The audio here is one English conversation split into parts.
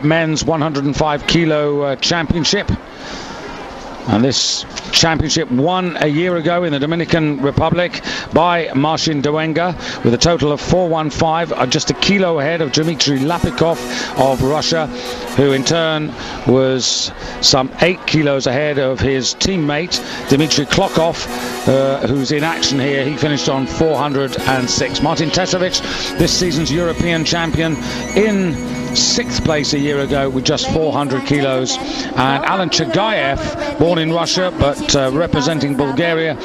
men's 105 kilo championship, and this championship won a year ago in the Dominican Republic by Marcin Doenga with a total of 415, just a kilo ahead of Dmitry Lapikov of Russia, who in turn was some 8 kilos ahead of his teammate Dmitry Klokov, who's in action here. He finished on 406. Martin Tesovic, this season's European champion, in 6th place a year ago with just 400 kilos, and Alan Chagayev, born in Russia but representing Bulgaria,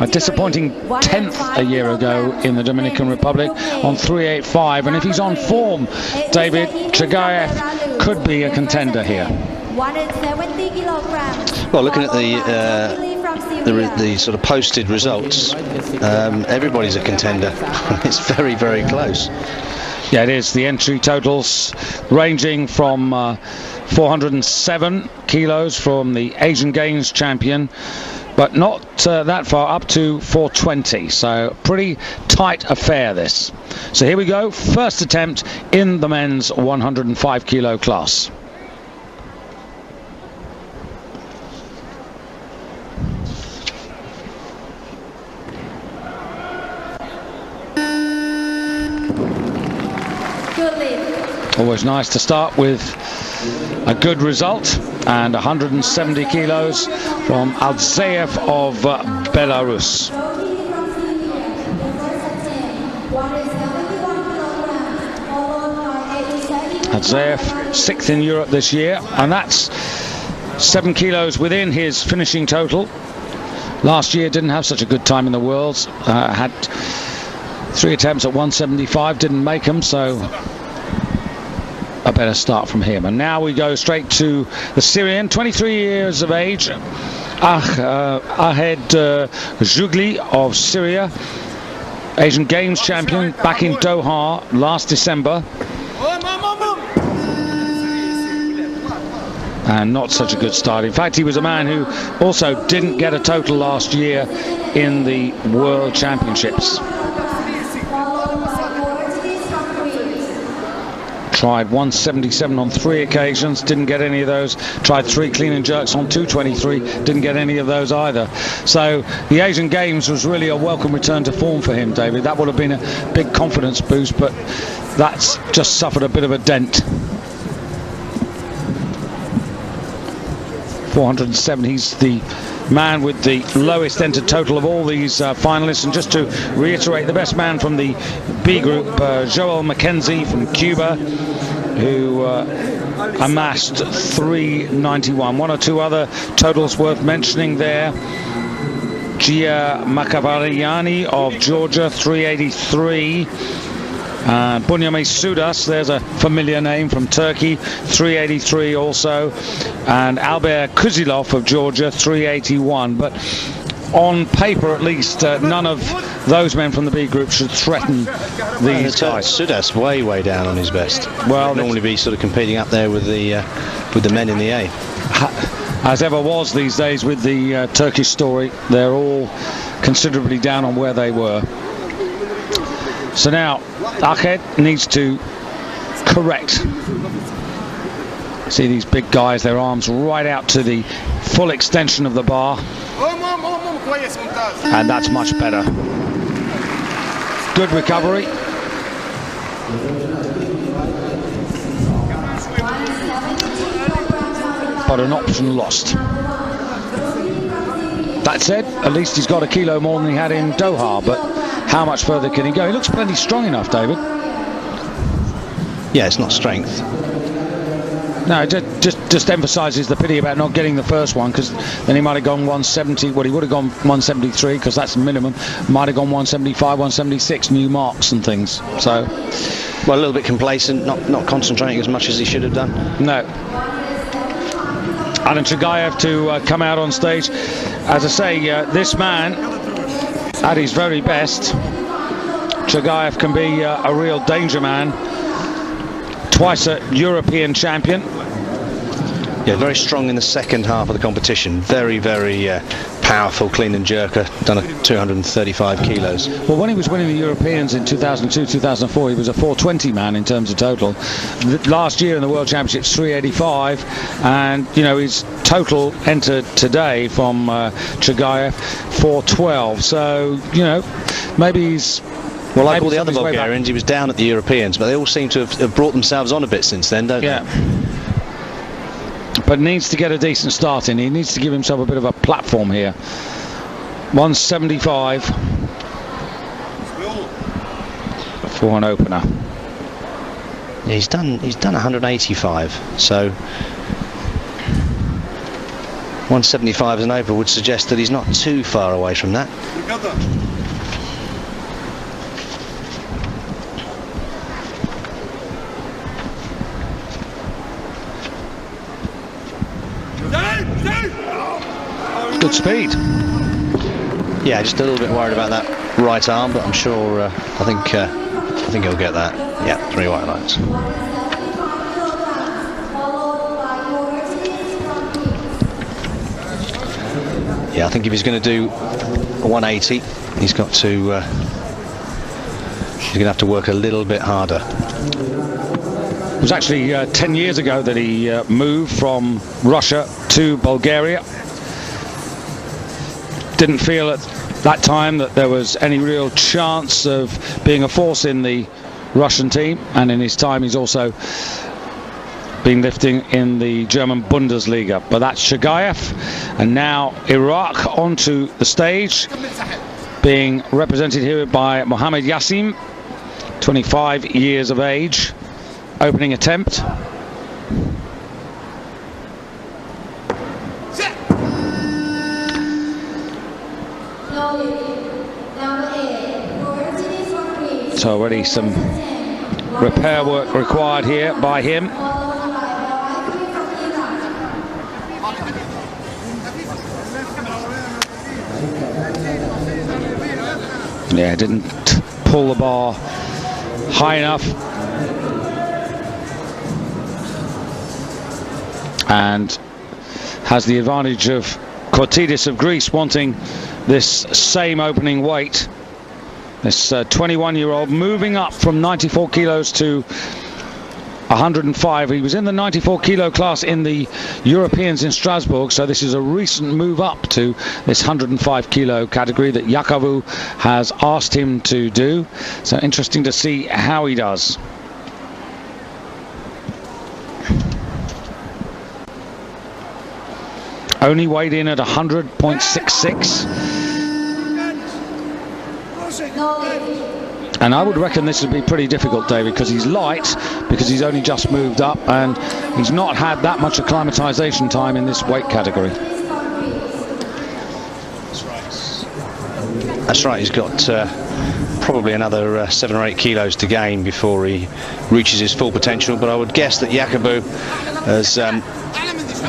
a disappointing 10th a year ago in the Dominican Republic on 385. And if he's on form, David, Chagayev could be a contender here. 170 kilograms. Well, looking at the sort of posted results, everybody's a contender. It's very, very close. Yeah, it is. The entry totals ranging from 407 kilos from the Asian Games champion, but not that far, up to 420. So pretty tight affair this. So here we go, first attempt in the men's 105 kilo class. Always nice to start with a good result, and 170 kilos from Aldzeev of Belarus. Aldzeev 6th in Europe this year, and that's 7 kilos within his finishing total. Last year didn't have such a good time in the Worlds, had 3 attempts at 175, didn't make them, so a better start from him. And now we go straight to the Syrian, 23 years of age, Ahed Zhugli of Syria, Asian Games champion back in Doha last December, and not such a good start. In fact, he was a man who also didn't get a total last year in the World Championships. Tried 177 on 3 occasions, didn't get any of those. Tried 3 clean and jerks on 223, didn't get any of those either. So the Asian Games was really a welcome return to form for him, David. That would have been a big confidence boost, but that's just suffered a bit of a dent. 407, he's the man with the lowest entered total of all these finalists. And just to reiterate, the best man from the B group, Joel Mackenzie from Cuba, who amassed 391. 1 or 2 other totals worth mentioning there. Gia Makavariani of Georgia, 383. Bunyame Sudas, there's a familiar name, from Turkey, 383 also, and Albert Kuzilov of Georgia, 381. But on paper, at least, none of those men from the B group should threaten these guys. Sudas way down on his best. Well, normally be sort of competing up there with the men in the A. As ever was these days with the Turkish story, they're all considerably down on where they were. So now Ahed needs to correct. See these big guys, their arms right out to the full extension of the bar, and that's much better. Good recovery. But an option lost. That said, at least he's got a kilo more than he had in Doha, but how much further can he go? He looks plenty strong enough, David. Yeah, it's not strength. No, it just emphasises the pity about not getting the first one, because then he might have gone 170. Well, he would have gone 173, because that's the minimum. Might have gone 175, 176, new marks and things. So, well, a little bit complacent, not concentrating as much as he should have done. No. Alan Chagayev to come out on stage. As I say, this man, at his very best, Chagayev can be a real danger man. Twice a European champion. Yeah, very strong in the second half of the competition. Very powerful clean and jerker, done at 235 kilos. Well, when he was winning the Europeans in 2002, 2004, he was a 420 man in terms of total. Last year in the World Championships, 385, and you know his total entered today from Chagayev, 412. So you know maybe he's. Well, like all the other Bulgarians, he was down at the Europeans, but they all seem to have brought themselves on a bit since then, don't they? But needs to get a decent start in. He needs to give himself a bit of a platform here. 175 for an opener. Yeah, he's done 185, so 175 as an opener would suggest that he's not too far away from that. Good speed. Yeah, just a little bit worried about that right arm, but I'm sure I think he'll get that. Yeah, 3 white lines. Yeah, I think if he's going to do a 180, he's got to he's going to have to work a little bit harder. It was actually 10 years ago that he moved from Russia to Bulgaria. Didn't feel at that time that there was any real chance of being a force in the Russian team, and in his time he's also been lifting in the German Bundesliga. But that's Chagayev, and now Iraq onto the stage, being represented here by Mohammed Yassim, 25 years of age. Opening attempt. So already some repair work required here by him. Yeah, didn't pull the bar high enough. And has the advantage of Kortidis of Greece wanting this same opening weight. This 21-year-old moving up from 94 kilos to 105. He was in the 94 kilo class in the Europeans in Strasbourg, so this is a recent move up to this 105 kilo category that Yakovu has asked him to do. So interesting to see how he does. Only weighed in at 100.66. And I would reckon this would be pretty difficult, David, because he's light, because he's only just moved up, and he's not had that much acclimatization time in this weight category. That's right, he's got probably another 7 or 8 kilos to gain before he reaches his full potential, but I would guess that Yakovu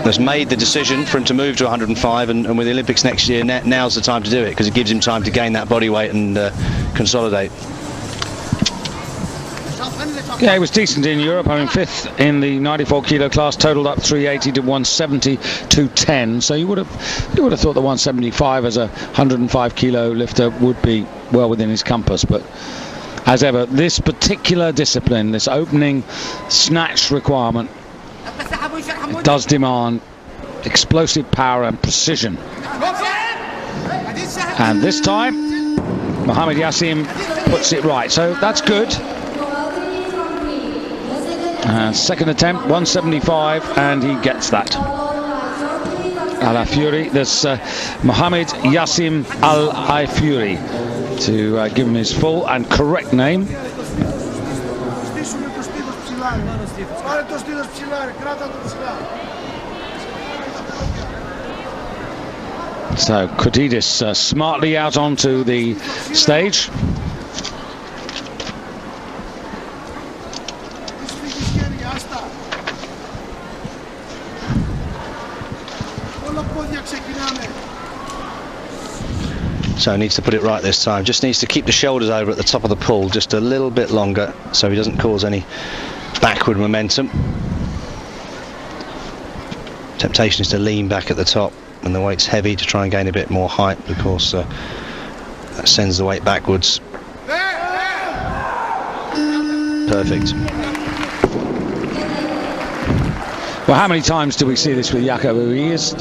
has made the decision for him to move to 105, and with the Olympics next year, now's the time to do it, because it gives him time to gain that body weight and consolidate. Yeah, he was decent in Europe. I mean, 5th in the 94 kilo class, totaled up 380 to 170 to 10. So you would have thought the 175 as a 105 kilo lifter would be well within his compass. But as ever, this particular discipline, this opening snatch requirement, it does demand explosive power and precision. And this time, Mohammed Yassim puts it right. So that's good. Second attempt, 175, and he gets that. Al-Afuri, there's Mohammed Yassim Al-Afuri, to give him his full and correct name. So Kortidis smartly out onto the stage. So needs to put it right this time. Just needs to keep the shoulders over at the top of the pull just a little bit longer, so he doesn't cause any backward momentum. Temptation is to lean back at the top when the weight's heavy, to try and gain a bit more height, because that sends the weight backwards. Perfect. Well, how many times do we see this with Jaco? He is,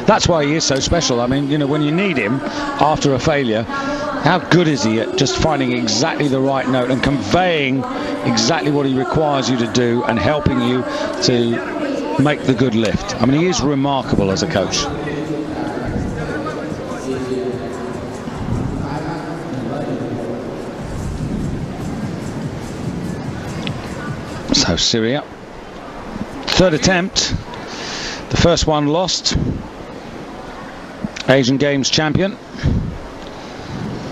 that's why he is so special. I mean, you know, when you need him after a failure, how good is he at just finding exactly the right note and conveying exactly what he requires you to do and helping you to make the good lift. I mean, he is remarkable as a coach. So Syria, third attempt, the first one lost. Asian Games champion.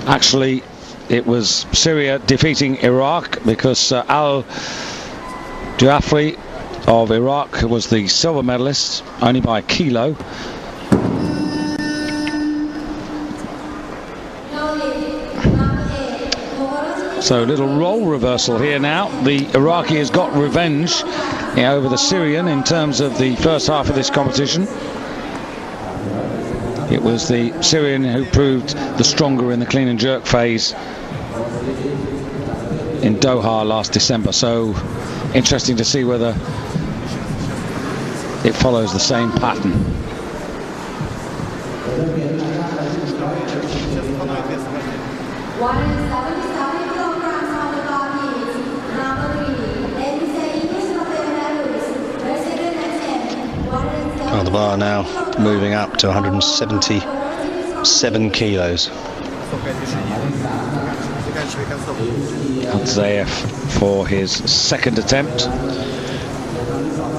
Actually, it was Syria defeating Iraq, because Al Jafri of Iraq was the silver medalist, only by a kilo. So a little role reversal here now. The Iraqi has got revenge over the Syrian in terms of the first half of this competition. It was the Syrian who proved the stronger in the clean and jerk phase in Doha last December. So interesting to see whether it follows the same pattern. Well, the bar now moving up to 177 kilos. Andrei for his second attempt.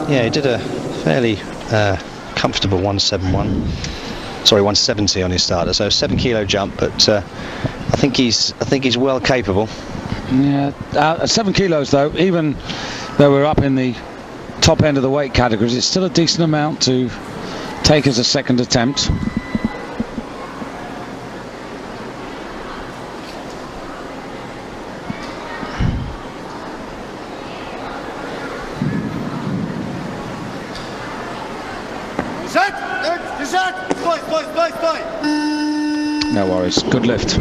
Yeah, he did a fairly comfortable 171. Sorry, 170 on his starter. So 7 kilo jump, but I think he's well capable. Yeah, at 7 kilos though, even though we're up in the top end of the weight categories, it's still a decent amount to take as a second attempt. No worries, good lift.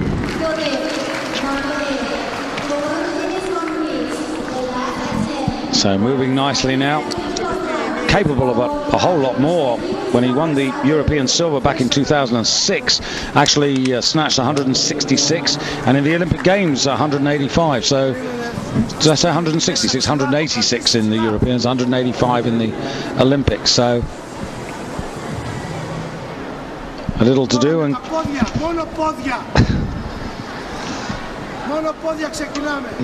So moving nicely now, capable of a whole lot more. When he won the European silver back in 2006, actually snatched 166, and in the Olympic Games 185. So did I say 166? 186 in the Europeans, 185 in the Olympics. So a little to do, and the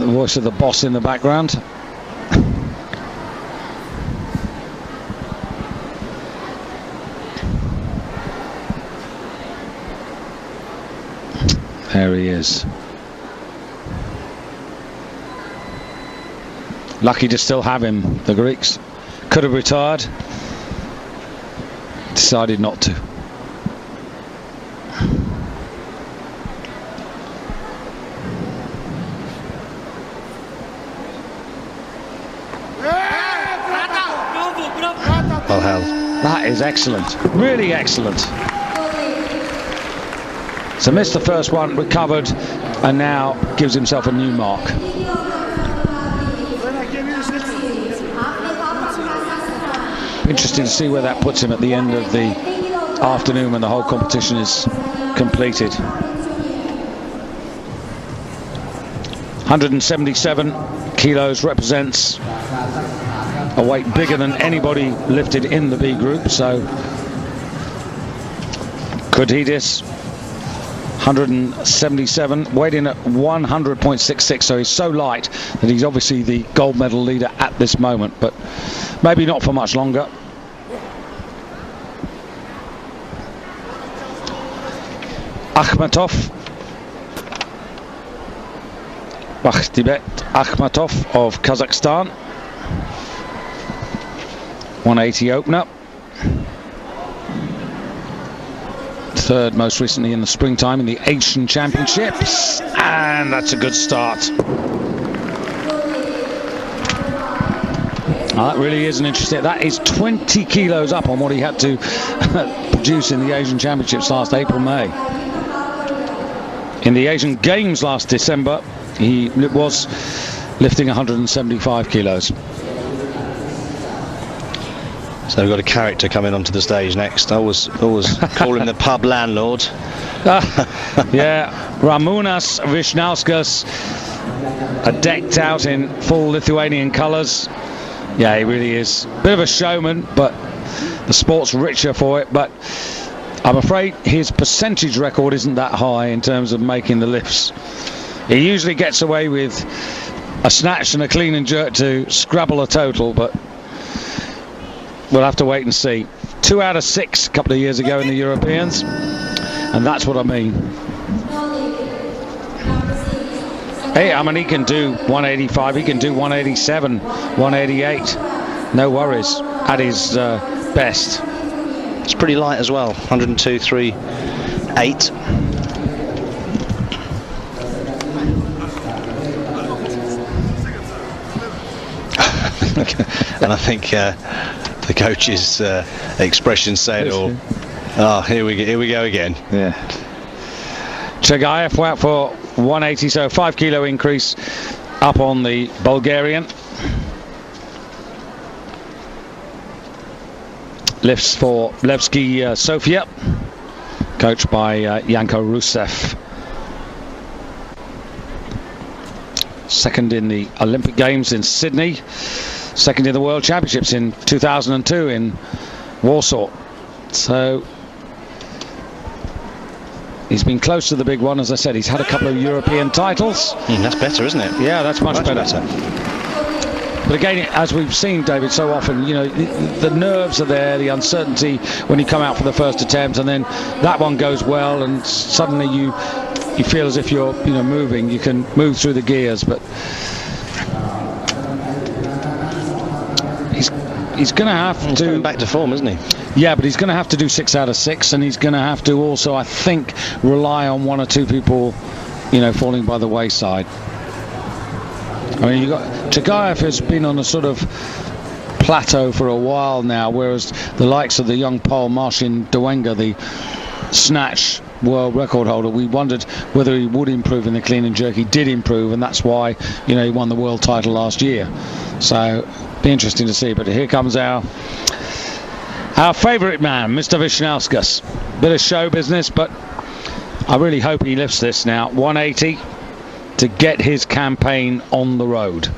voice of the boss in the background. There he is. Lucky to still have him, the Greeks. Could have retired. Decided not to. Well held. That is excellent. Really excellent. So missed the first one, recovered, and now gives himself a new mark. Interesting to see where that puts him at the end of the afternoon when the whole competition is completed. 177 kilos represents a weight bigger than anybody lifted in the B group. So Kudidis, 177, weighed in at 100.66, so he's so light that he's obviously the gold medal leader at this moment, but maybe not for much longer. Bakhtibet Akhmatov of Kazakhstan, 180 opener. Third most recently in the springtime in the Asian Championships, and that's a good start. That really is an interesting. That is 20 kilos up on what he had to produced in the Asian Championships last April, May. In the Asian Games last December, he was lifting 175 kilos. So we've got a character coming onto the stage next. I always call him the pub landlord. Yeah, Ramūnas Vyšniauskas, decked out in full Lithuanian colours. Yeah, he really is. Bit of a showman, but the sport's richer for it. But I'm afraid his percentage record isn't that high in terms of making the lifts. He usually gets away with a snatch and a clean and jerk to scrabble a total, but we'll have to wait and see. 2 out of 6 a couple of years ago in the Europeans, and that's what I mean. Hey, I mean, he can do 185, he can do 187, 188. No worries at his best. It's pretty light as well, 102.38. And I think the coach's expression said, "Oh, here we go again." Yeah. Chagayev went for 180, so 5 kilo increase up on the Bulgarian. Lifts for Levski Sofia, coached by Janko Rusev. Second in the Olympic Games in Sydney. Second in the World Championships in 2002 in Warsaw. So he's been close to the big one, as I said. He's had a couple of European titles. That's better, isn't it? Yeah, that's much better. But again, as we've seen, David, so often, you know, the nerves are there, the uncertainty when you come out for the first attempt, and then that one goes well, and suddenly you feel as if you're, you know, moving. You can move through the gears, but he's going to have to coming back to form, isn't he? Yeah, but he's going to have to do 6 out of 6, and he's going to have to also, I think, rely on 1 or 2 people, you know, falling by the wayside. I mean, you got Chagayev has been on a sort of plateau for a while now, whereas the likes of the young Pole Marcin Dowenga, the snatch world record holder, we wondered whether he would improve in the clean and jerk. He did improve, and that's why, you know, he won the world title last year. So be interesting to see. But here comes our favourite man, Mr. Vyšniauskas. Bit of show business, but I really hope he lifts this now. 180 to get his campaign on the road.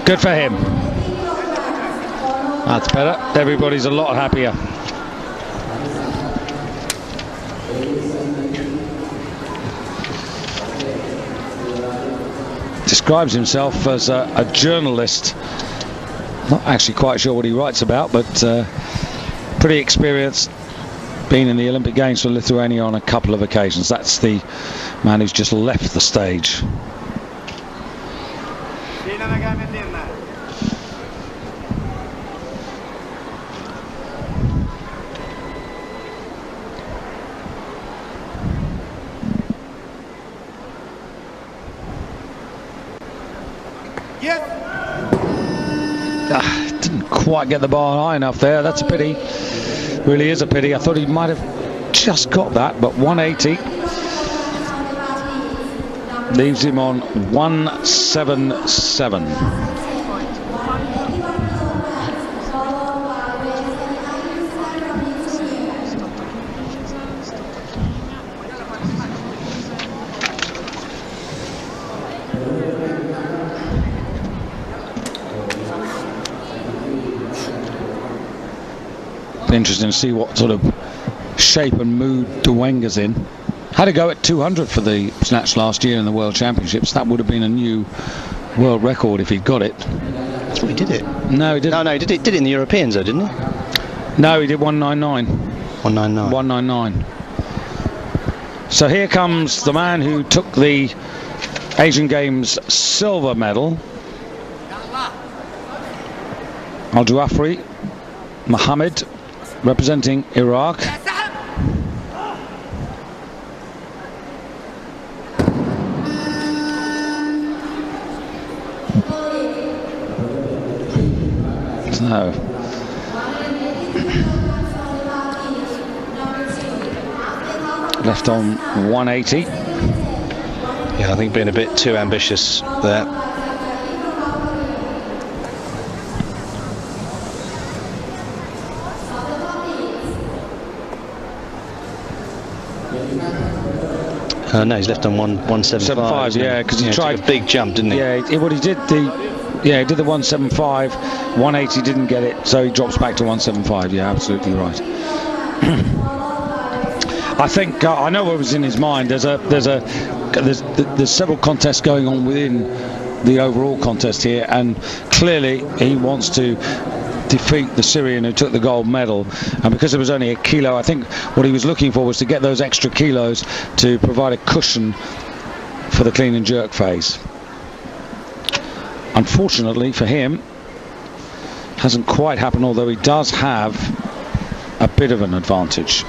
Good for him. That's better. Everybody's a lot happier. Describes himself as a journalist. Not actually quite sure what he writes about, but pretty experienced. Been in the Olympic Games for Lithuania on a couple of occasions. That's the man who's just left the stage. Didn't quite get the bar high enough there. That's a pity. Really is a pity. I thought he might have just got that, but 180 leaves him on 177. Interesting to see what sort of shape and mood Dowenga's in. Had to go at 200 for the snatch last year in the World Championships. That would have been a new world record if he'd got it. I thought he did it. No, he didn't. No, he did it in the Europeans though, didn't he? No, he did 199. 199. 199. So here comes the man who took the Asian Games silver medal. Al-Jawafri Mohammed, representing Iraq. No. Left on 180. Yeah, I think being a bit too ambitious there. No, he's left on 175. Yeah, because he tried a big jump, didn't he? Yeah, he did the 175, 180 didn't get it, so he drops back to 175. Yeah, absolutely right. I think I know what was in his mind. There's several contests going on within the overall contest here, and clearly he wants to defeat the Syrian who took the gold medal, and because it was only a kilo, I think what he was looking for was to get those extra kilos to provide a cushion for the clean and jerk phase. Unfortunately for him, hasn't quite happened, although he does have a bit of an advantage.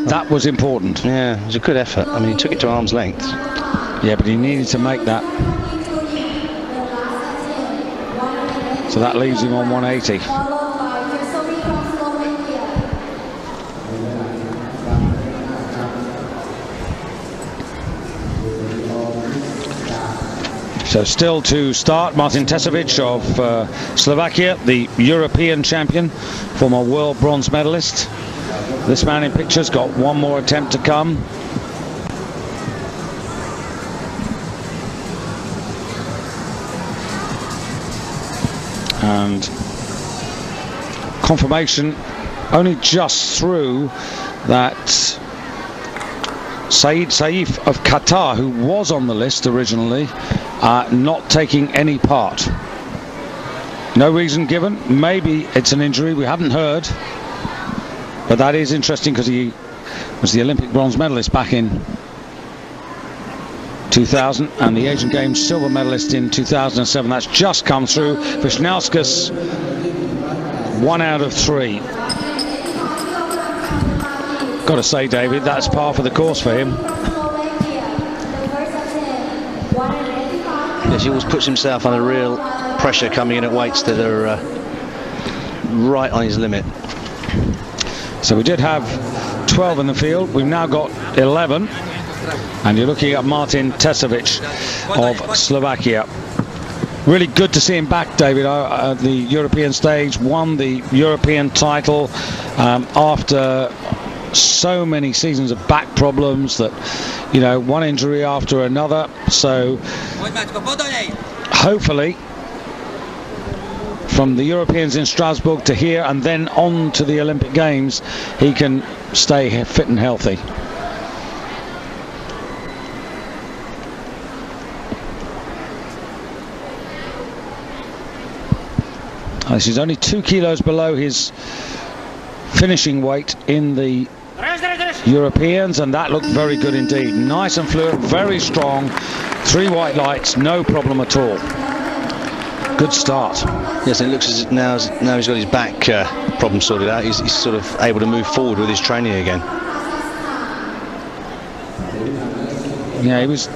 That was important. Yeah, it was a good effort. I mean, he took it to arm's length. Yeah, but he needed to make that. So that leaves him on 180. So still to start, Martin TESOVIC of Slovakia, the European champion, former world bronze medalist. This man in picture's got one more attempt to come. And confirmation only just through that Saeed Saif of Qatar, who was on the list originally, not taking any part. No reason given. Maybe it's an injury, we haven't heard. But that is interesting because he was the Olympic bronze medalist back in 2000 and the Asian Games silver medalist in 2007. That's just come through. Wisniewski's 1 out of 3. Got to say, David, that's par for the course for him. Yes, he always puts himself under real pressure coming in at weights that are right on his limit. So we did have 12 in the field. We've now got 11. And you're looking at Martin TESOVIC of Slovakia. Really good to see him back, David, at the European stage. Won the European title after so many seasons of back problems that, you know, one injury after another. So hopefully from the Europeans in Strasbourg to here and then on to the Olympic Games, he can stay fit and healthy. This is only 2 kilos below his finishing weight in the Europeans, and that looked very good indeed. Nice and fluid, very strong. 3 white lights, no problem at all. Good start. Yes, and it looks as if now he's got his back problem sorted out. He's sort of able to move forward with his training again. Yeah, he was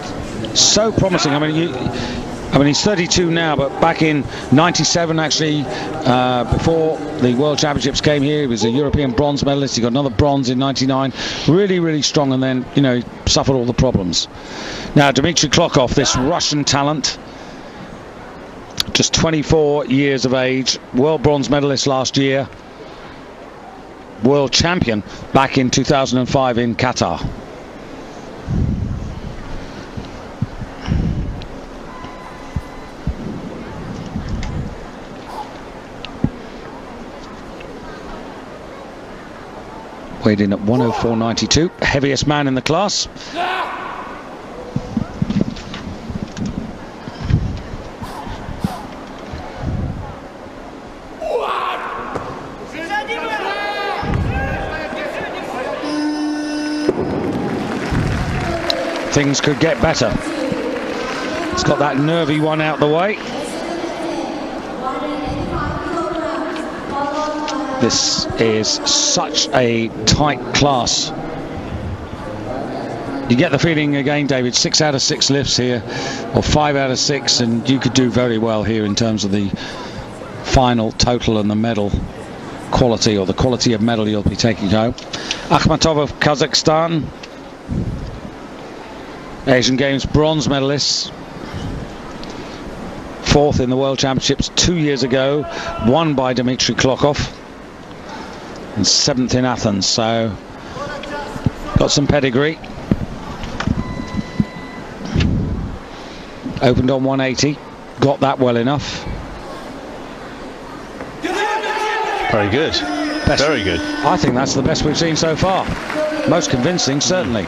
so promising. I mean, he's 32 now, but back in '97, actually, before the World Championships came here, he was a European bronze medalist. He got another bronze in '99. Really, really strong, and then, you know, he suffered all the problems. Now, Dmitry Klokov, this Russian talent, just 24 years of age, world bronze medalist last year, world champion back in 2005 in Qatar. Weighed in at 104.92, heaviest man in the class. Things could get better. It's got that nervy one out the way. This is such a tight class. You get the feeling again, David, 6 out of 6 lifts here, or 5 out of 6, and you could do very well here in terms of the final total and the medal quality, or the quality of medal you'll be taking home. Akhmatov of Kazakhstan, Asian Games bronze medalist, 4th in the World Championships 2 years ago, won by Dmitry Klokov, and 7th in Athens, so got some pedigree. Opened on 180, got that well enough. Very good. Very good. I think that's the best we've seen so far. Most convincing, certainly.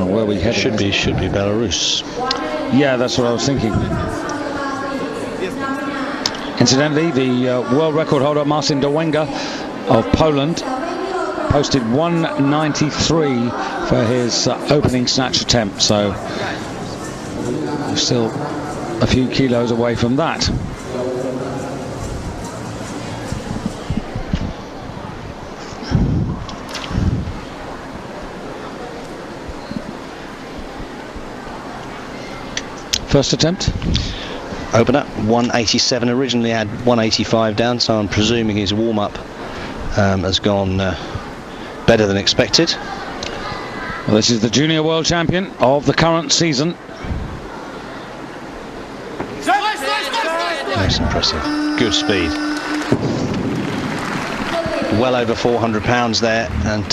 Where we headed? Should be Belarus. Yeah, that's what I was thinking. Incidentally, the world record holder Marcin Dowenga of Poland posted 193 for his opening snatch attempt, so we're still a few kilos away from that. First attempt? Opener, 187. Originally had 185 down, so I'm presuming his warm-up has gone better than expected. Well, this is the junior world champion of the current season. That's impressive. Good speed. Well over 400 pounds there, and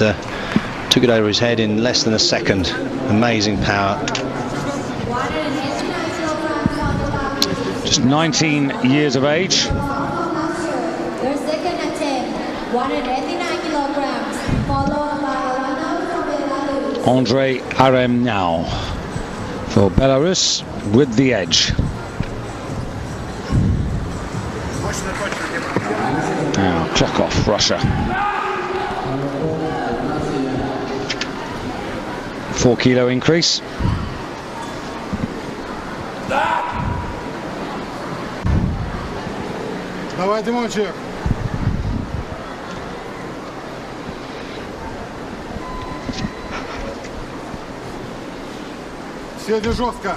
took it over his head in less than a second. Amazing power. Just 19 years of age. Their second attempt, 189 kilograms, followed by ARAMNAU from Belarus. Andrei ARAMNAU for Belarus with the edge. Now, clock off, Russia. 4 kilo increase. Давай, Димончик. Сиди жестко.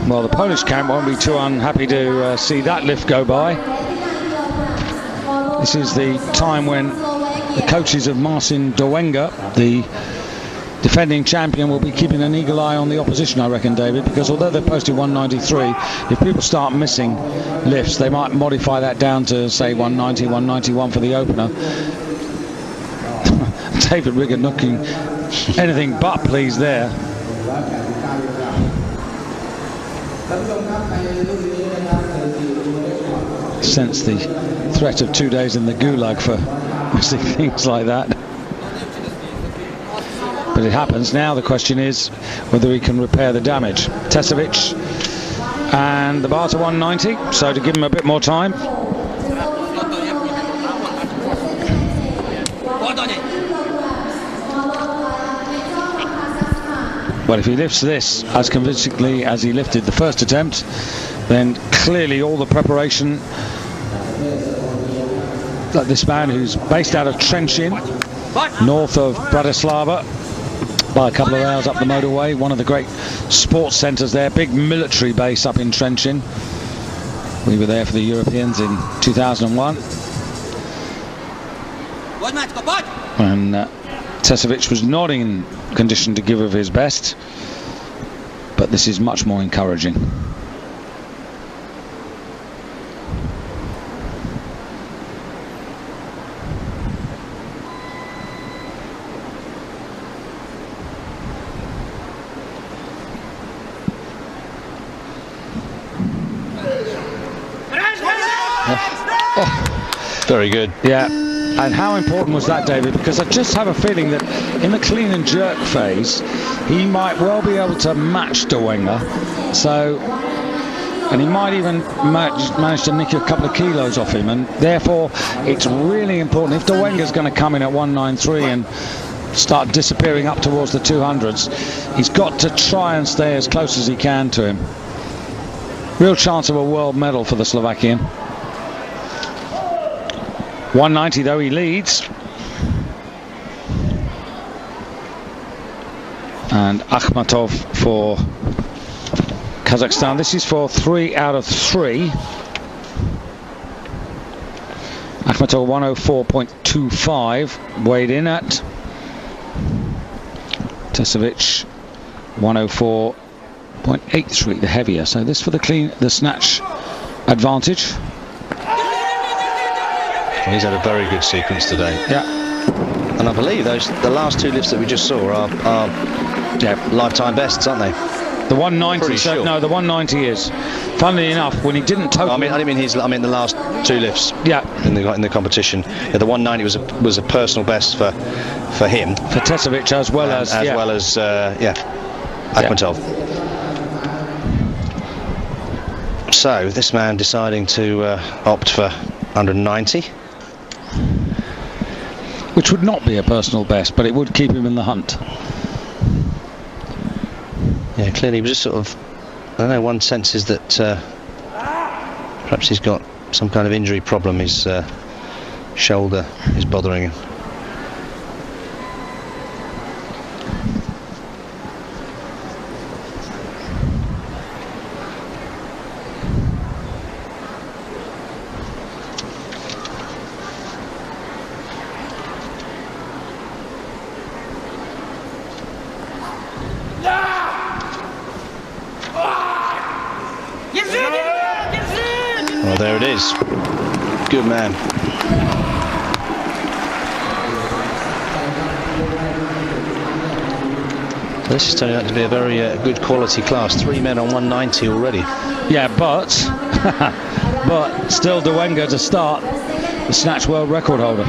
Well, the Polish camp won't be too unhappy to see that lift go by. This is the time when the coaches of Marcin Dowenga, the defending champion, will be keeping an eagle eye on the opposition, I reckon, David, because although they've posted 193, if people start missing lifts, they might modify that down to, say, 190, 191 for the opener. David Rigger looking anything but pleased there. Sense the threat of 2 days in the gulag for missing things like that. But it happens. Now the question is whether he can repair the damage. TESOVIC and the bar to 190, so to give him a bit more time. Well, if he lifts this as convincingly as he lifted the first attempt, then clearly all the preparation that this man, who's based out of Trenchin, north of Bratislava, by a couple of hours up the motorway. One of the great sports centres there, big military base up in Trenchin. We were there for the Europeans in 2001. And TESOVIC was not in condition to give of his best, but this is much more encouraging. Very good. Yeah. And how important was that, David? Because I just have a feeling that in the clean and jerk phase, he might well be able to match Dawenga. So, and he might even manage to nick a couple of kilos off him. And therefore, it's really important. If Dawenga's going to come in at 193 and start disappearing up towards the 200s, he's got to try and stay as close as he can to him. Real chance of a world medal for the Slovakian. 190 though, he leads. And Akhmatov for Kazakhstan. This is for 3 out of 3. Akhmatov 104.25 weighed in at. TESOVIC 104.83, the heavier. So this for the snatch advantage. He's had a very good sequence today. Yeah. And I believe the last 2 lifts that we just saw are lifetime bests, aren't they? The 190. So, sure. No, the 190 is. Funnily enough, when he didn't totally. I didn't mean I mean the last 2 lifts. Yeah. In the competition, the 190 was a personal best for him. For TESOVIC as well as Akhmatov. So this man deciding to opt for 190, which would not be a personal best, but it would keep him in the hunt. Yeah, clearly he was just sort of, I don't know, one senses that perhaps he's got some kind of injury problem. His shoulder is bothering him. Well, there it is. Good man. So this is turning out to be a very good quality class. 3 men on 190 already. Yeah, but but still Dawenga to start, the snatch world record holder.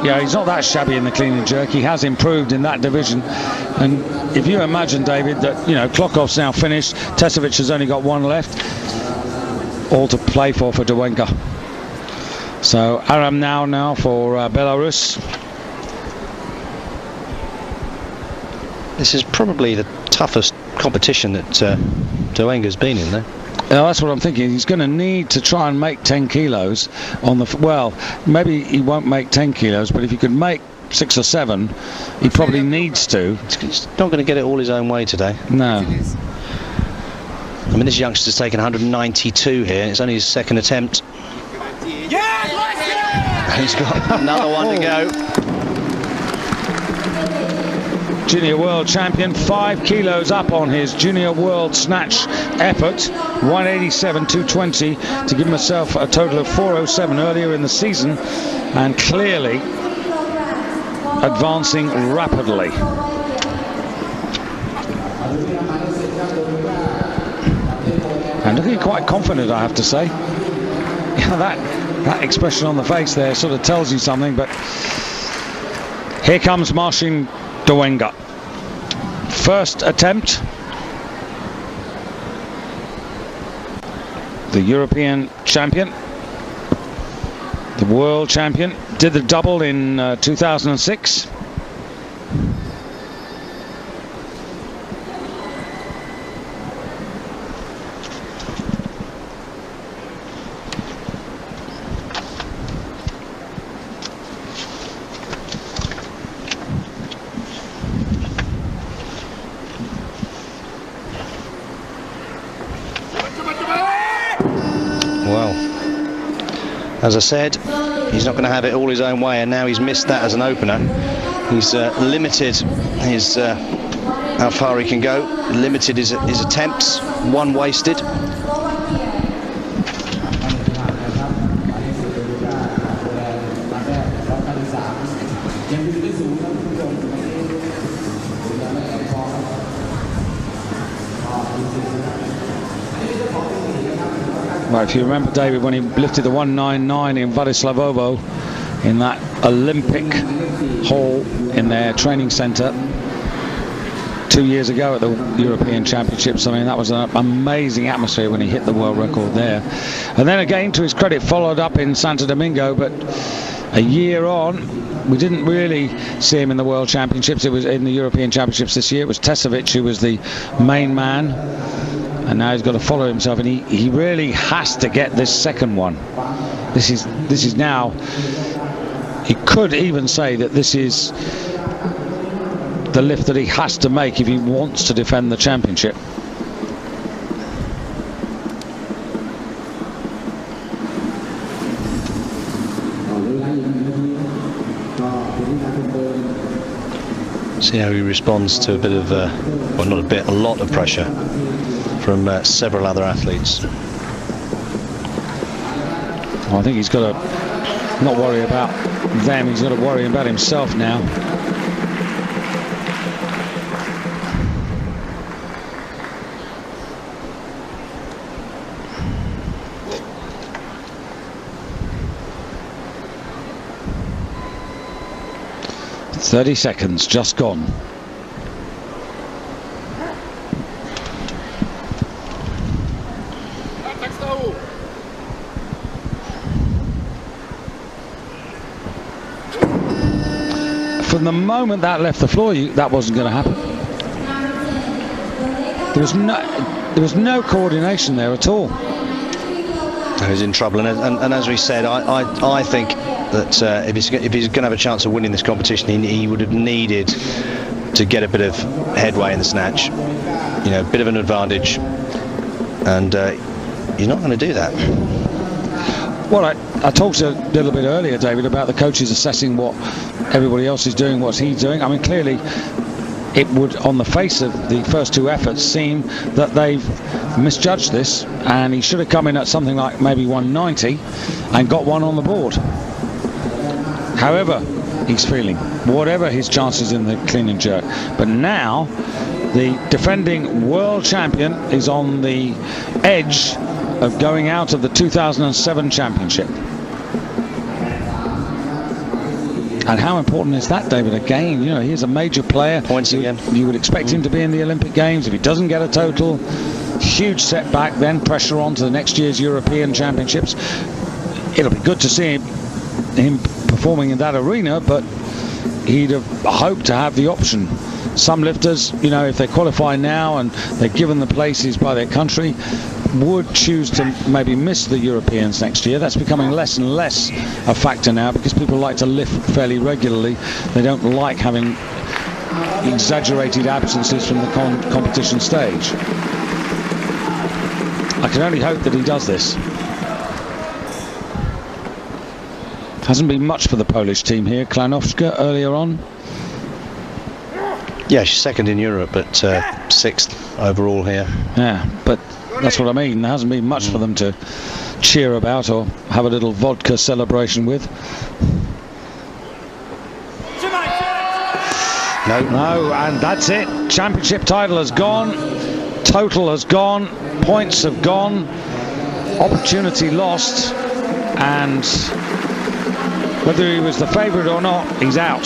Yeah, he's not that shabby in the clean and jerk. He has improved in that division. And if you imagine, David, that Klokov's now finished, TESOVIC has only got 1 left, all to play for Dawenga. So ARAMNAU now for Belarus. This is probably the toughest competition that Dawenga's been in, though. That's what I'm thinking. He's going to need to try and make 10 kilos on the... Well, maybe he won't make 10 kilos, but if he could make 6 or 7, he probably needs to. He's not going to get it all his own way today. No. I mean, this youngster's taken 192 here, and it's only his 2nd attempt. And he's got another one to go. Junior world champion, 5 kilos up on his junior world snatch effort, 187.220 to give himself a total of 407 earlier in the season, and clearly advancing rapidly. And looking quite confident, I have to say. That expression on the face there sort of tells you something, but here comes Marcin Dawenga. First attempt. The European champion, the world champion, did the double in 2006. Well, as I said, he's not going to have it all his own way, and now he's missed that as an opener. He's limited his how far he can go, limited his attempts, one wasted. Well, if you remember, David, when he lifted the 199 in Vladislavovo in that Olympic hall in their training centre 2 years ago at the European Championships, I mean, that was an amazing atmosphere when he hit the world record there. And then again, to his credit, followed up in Santo Domingo, but a year on, we didn't really see him in the World Championships. It was in the European Championships this year. It was TESOVIC who was the main man. And now he's got to follow himself, and he really has to get this second one. This is now, he could even say that this is the lift that he has to make if he wants to defend the championship. See how he responds to a bit of, well, not a bit, a lot of pressure from several other athletes. Well, I think he's got to not worry about them, he's got to worry about himself now. "30 seconds just gone." From the moment that left the floor, that wasn't going to happen. There was no coordination there at all. He's in trouble, and as we said, I think that if he's going to have a chance of winning this competition, he would have needed to get a bit of headway in the snatch, you know, a bit of an advantage, and he's not going to do that. Well, I talked a little bit earlier, David, about the coaches assessing what everybody else is doing, what's he doing. I mean, clearly it would, on the face of the first two efforts, seem that they've misjudged this, and he should have come in at something like maybe 190 and got one on the board. However he's feeling, whatever his chances in the clean and jerk. But now the defending world champion is on the edge of going out of the 2007 championship. And how important is that, David? Again, you know, he's a major player. Points again. You would expect him to be in the Olympic Games. If he doesn't get a total, huge setback, then pressure on to the next year's European Championships. It'll be good to see him performing in that arena, but he'd have hoped to have the option. Some lifters, you know, if they qualify now and they're given the places by their country, would choose to maybe miss the Europeans next year. That's becoming less and less a factor now, because people like to lift fairly regularly. They don't like having exaggerated absences from the competition stage. I can only hope that he does this. Hasn't been much for the Polish team here. Klanowska earlier on. Yeah, she's second in Europe, but sixth overall here. Yeah, but that's what I mean. There hasn't been much for them to cheer about or have a little vodka celebration with. No, and that's it. Championship title has gone. Total has gone. Points have gone. Opportunity lost. And whether he was the favourite or not, he's out.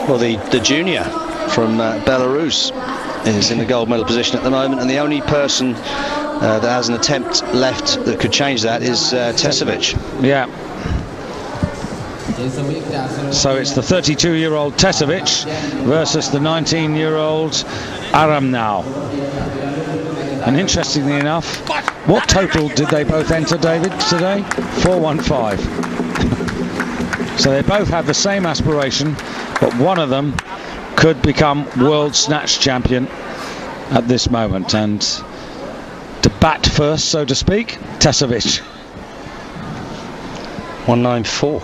Well, the junior from Belarus is in the gold medal position at the moment, and the only person that has an attempt left that could change that is TESOVIC. Yeah. So it's the 32-year-old TESOVIC versus the 19-year-old ARAMNAU. And interestingly enough, what total did they both enter, David, today? 415. So they both have the same aspiration, but one of them could become world snatch champion at this moment. And to bat first, so to speak. TESOVIC. 194.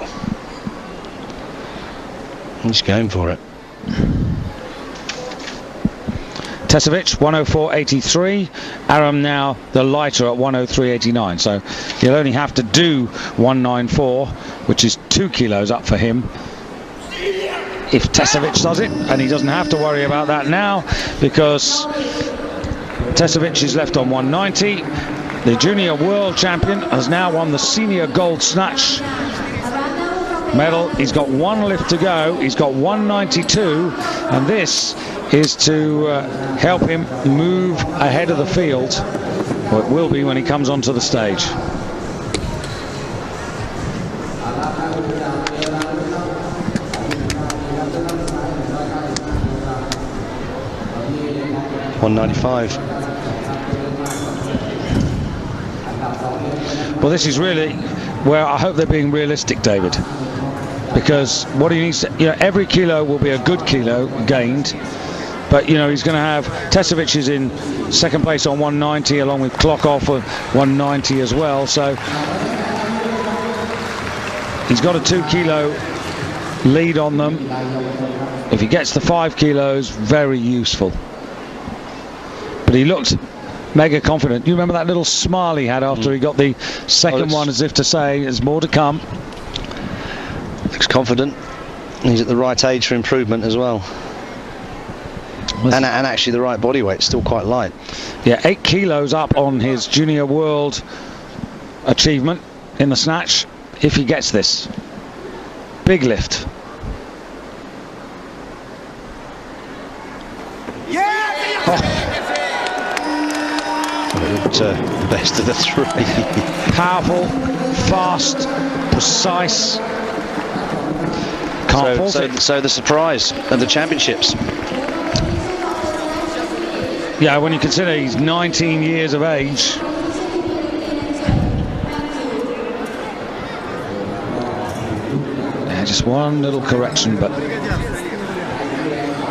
He's going for it. TESOVIC 104.83. ARAMNAU the lighter at 103.89. So he'll only have to do 194, which is 2 kilos up for him, if TESOVIC does it, and he doesn't have to worry about that now because TESOVIC is left on 190. The junior world champion has now won the senior gold snatch medal. He's got 1 lift to go. He's got 192, and this is to help him move ahead of the field. Well, it will be when he comes onto the stage. $195. Well, this is really where I hope they're being realistic, David, because what he needs to, every kilo will be a good kilo gained, but he's going to have TESOVIC is in second place on 190 along with clock off of 190 as well, so he's got a 2 kilo lead on them. If he gets the 5 kilos, very useful. But he looked mega confident. You remember that little smile he had after he got the second one, as if to say there's more to come. Looks confident. He's at the right age for improvement as well. And actually the right body weight, still quite light. Yeah, 8 kilos up on his junior world achievement in the snatch if he gets this. Big lift. Best of the 3. Powerful, fast, precise. Can't fault it. So the surprise of the championships. Yeah, when you consider he's 19 years of age. Yeah, just one little correction, but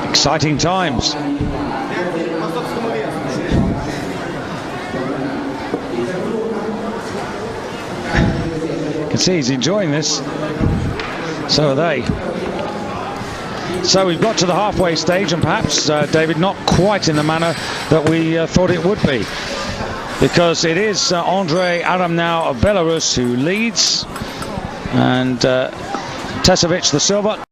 exciting times. See, he's enjoying this. So are they. So we've got to the halfway stage, and perhaps, David, not quite in the manner that we thought it would be, because it is Andrei ARAMNAU of Belarus who leads, and TESOVIC the silver.